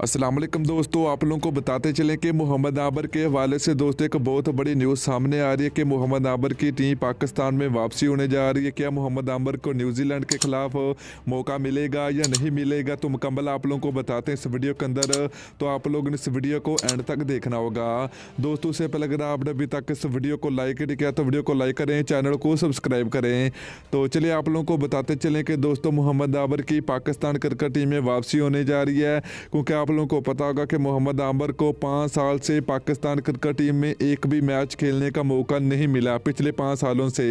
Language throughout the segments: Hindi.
अस्सलाम वालेकुम दोस्तों, आप लोगों को बताते चलें कि मोहम्मद आबर के हवाले से दोस्तों एक बहुत बड़ी न्यूज़ सामने आ रही है कि मोहम्मद आबर की टीम पाकिस्तान में वापसी होने जा रही है। क्या मोहम्मद आबर को न्यूजीलैंड के खिलाफ मौका मिलेगा या नहीं मिलेगा, तो मुकम्मल आप लोगों को बताते हैं इस वीडियो के अंदर। तो आप लोगों ने इस वीडियो को एंड तक देखना होगा दोस्तों। उससे पहले अगर आपने अभी तक इस वीडियो को लाइक नहीं किया तो वीडियो को लाइक करें, चैनल को सब्सक्राइब करें। तो चलिए आप लोगों को बताते चलें कि दोस्तों मोहम्मद आबर की पाकिस्तान क्रिकेट टीम में वापसी होने जा रही है, क्योंकि आप लोगों को पता होगा कि मोहम्मद आबर को 5 साल से पाकिस्तान क्रिकेट टीम में एक भी मैच खेलने का मौका नहीं मिला पिछले 5 सालों से।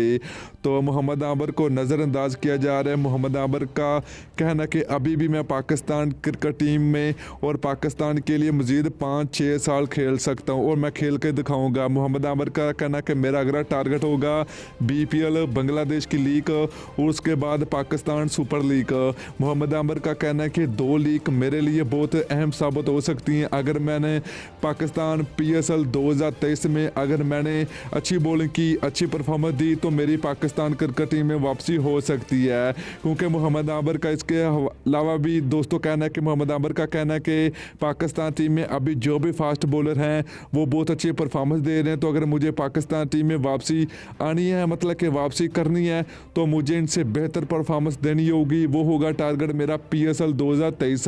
तो मोहम्मद आबर को नज़रअंदाज किया जा रहा है। मोहम्मद आबर का कहना कि अभी भी मैं पाकिस्तान क्रिकेट टीम में और पाकिस्तान के लिए मज़ीद 5-6 साल खेल सकता हूँ और मैं खेल के दिखाऊँगा। मोहम्मद आबर का कहना कि मेरा अगला टारगेट होगा BPL बांग्लादेश की लीग और उसके बाद पाकिस्तान सुपर लीग। मोहम्मद आबर का कहना है कि 2 लीग मेरे लिए बहुत अहम साबित हो सकती हैं। अगर मैंने पाकिस्तान PSL 2023 में अगर मैंने अच्छी बॉलिंग की, अच्छी परफॉर्मेंस दी, तो मेरी पाकिस्तान क्रिकेट टीम में वापसी हो सकती है। क्योंकि मोहम्मद आबर का इसके अलावा भी दोस्तों कहना है कि मोहम्मद आबर का कहना है कि पाकिस्तान टीम में अभी जो भी फास्ट बॉलर हैं वो बहुत अच्छी परफॉर्मेंस दे रहे हैं। तो अगर मुझे पाकिस्तान टीम में वापसी आनी है, मतलब कि वापसी करनी है, तो मुझे इनसे बेहतर परफॉर्मेंस देनी होगी। वो होगा टारगेट मेरा PSL 2023।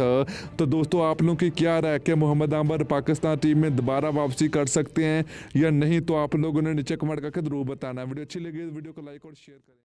तो दोस्तों आप लोगों की क्या राय है कि मोहम्मद आबर पाकिस्तान टीम में दोबारा वापसी कर सकते हैं या नहीं, तो आप लोगों ने नीचे कमेंट करके जरूर बताना है। वीडियो अच्छी लगी तो वीडियो को लाइक और शेयर करें।